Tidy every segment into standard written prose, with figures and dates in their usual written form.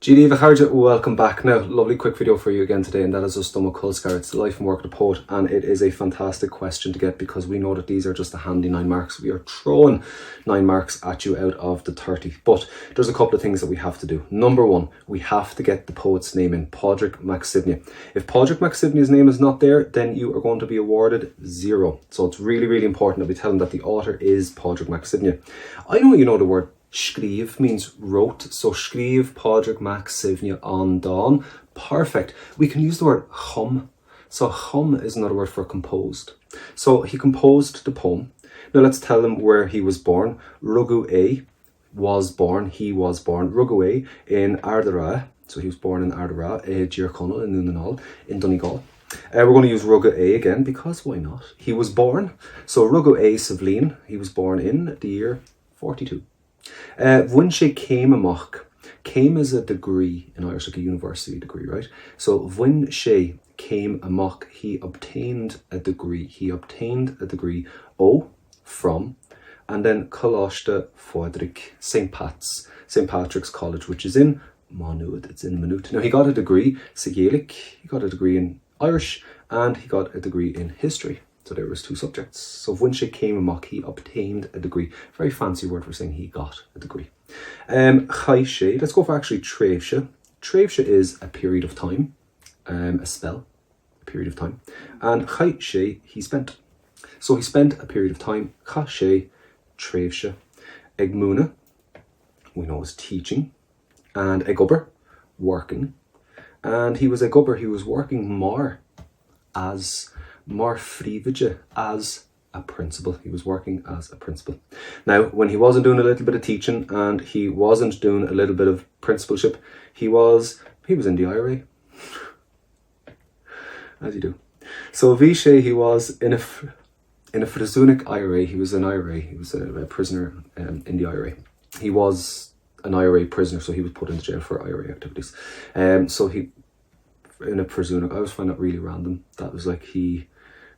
GD Vaharja, welcome back. Now, lovely quick video for you again today, and that is us done with Colscaradh. It's the life and work of the poet, and it is a fantastic question to get because we know that these are just a handy 9 marks. We are throwing 9 marks at you out of the 30, but there's a couple of things that we have to do. Number one, we have to get the poet's name in, Pádraig Mac Suibhne. If Pádraig Mac Suibhne's name is not there, then you are going to be awarded 0. So it's really, really important that we tell them that the author is Pádraig Mac Suibhne. I know you know the word Scríomh means wrote, so Scríomh Pádraig Mac Suibhne an Dáin. Perfect. We can use the word hum. So hum is another word for composed. So he composed the poem. Now let's tell him where he was born. Rugu was born, he was born, Rugu in Ardara. So he was born in Ardara, Dearconnell in Nunanal, in Donegal. We're going to use Rugu again because why not? He was born. So Rugu Suibhne, he was born in the year 42. Bhain sé céim amach. Céim is a degree in Irish, like a university degree, right? So bhain sé céim amach, he obtained a degree. He obtained a degree, from, and then Coláiste Pádraig, St. Patrick's College, which is in Maynooth. It's in Maynooth. Now he got a degree, sa Gaelic, he got a degree in Irish, and he got a degree in history. So there was 2 subjects. So bhain sé céim amach, he obtained a degree. Very fancy word for saying he got a degree. Chaith sé, let's go for actually tréimh sé. Tréimh sé is a period of time, a spell, a period of time. And chaith sé, he spent. So he spent a period of time. Cha sé, tréimh sé. Ag múna, we know is teaching. And ag obair, working. And he was ag obair, he was working more fríomhaide, as a principal. He was working as a principal. Now, when he wasn't doing a little bit of teaching and he wasn't doing a little bit of principalship, he was in the IRA. As you do. So bhí sé, he was in a Frasúnic IRA. He was an IRA. He was a prisoner in the IRA. He was an IRA prisoner, so he was put into jail for IRA activities. So he, in a Frasúnic, I always find that really random. That was like he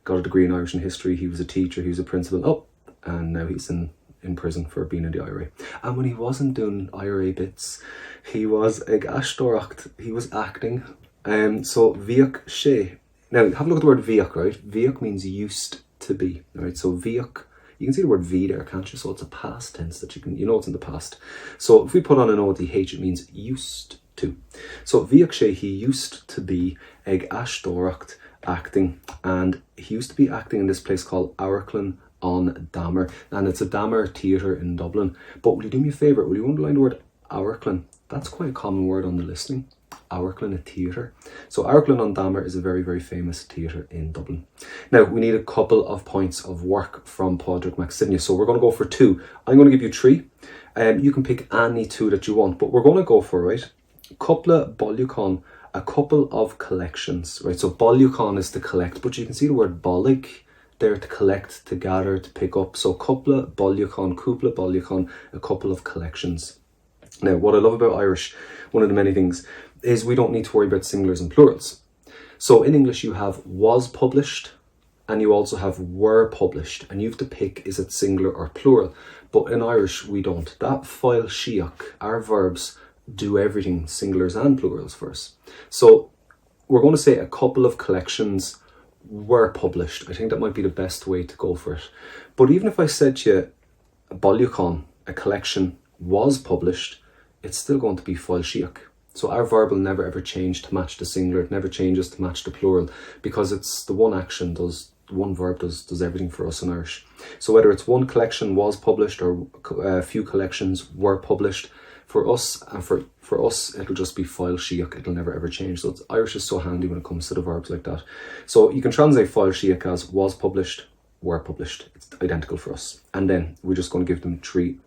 got a degree in Irish and history, he was a teacher, he was a principal, and now he's in prison for being in the IRA. And when he wasn't doing IRA bits, he was ag astóracht, he was acting. So bhíoch sé. Now have a look at the word bhíoch, right? Bhíoch means used to be, right? So bhíoch, you can see the word bhí there, can't you? So it's a past tense that you know it's in the past. So if we put on an ODH, it means used to. So bhíoch sé, he used to be ag astóracht, acting, and he used to be acting in this place called Auriclan on Damer, and it's a Damer theatre in Dublin. But will you do me a favour, will you underline the word Auriclan? That's quite a common word on the listening. Auriclan, a theatre. So Auriclan on Damer is a very, very famous theatre in Dublin. Now we need a couple of points of work from Pádraig Mac Suibhne, so we're going to go for 2. I'm going to give you 3. You can pick any 2 that you want, but we're going to go for, right, Coupla Bolúchan, a couple of collections, right? So Bolúchan is to collect, but you can see the word bollig there, to collect, to gather, to pick up. So Coupla Bolúchan, a couple of collections. Now, what I love about Irish, one of the many things, is we don't need to worry about singulars and plurals. So in English, you have was published, and you also have were published, and you have to pick, is it singular or plural? But in Irish, we don't. That file shiach, our verbs, do everything, singulars and plurals for us. So we're going to say a couple of collections were published. I think that might be the best way to go for it. But even if I said to you, a Bolúchan, a collection was published, it's still going to be fáil shiach. So our verb will never ever change to match the singular. It never changes to match the plural, because it's the one action one verb does everything for us in Irish. So whether it's one collection was published or a few collections were published, for us, and for us, it'll just be fáil shiach. It'll never ever change. So Irish is so handy when it comes to the verbs like that. So you can translate fáil shiach as was published, were published. It's identical for us. And then we're just going to give them 2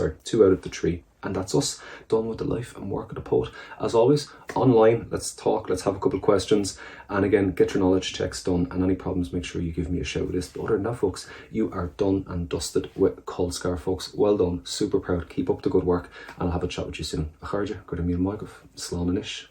out of the 3. And that's us, done with the life and work of the poet. As always, online, let's talk, let's have a couple of questions. And again, get your knowledge checks done, and any problems, make sure you give me a shout with this. But other than that, folks, you are done and dusted with Colscaradh, folks. Well done, super proud. Keep up the good work, and I'll have a chat with you soon. A Charger, good to meet Michael, Slán Anish.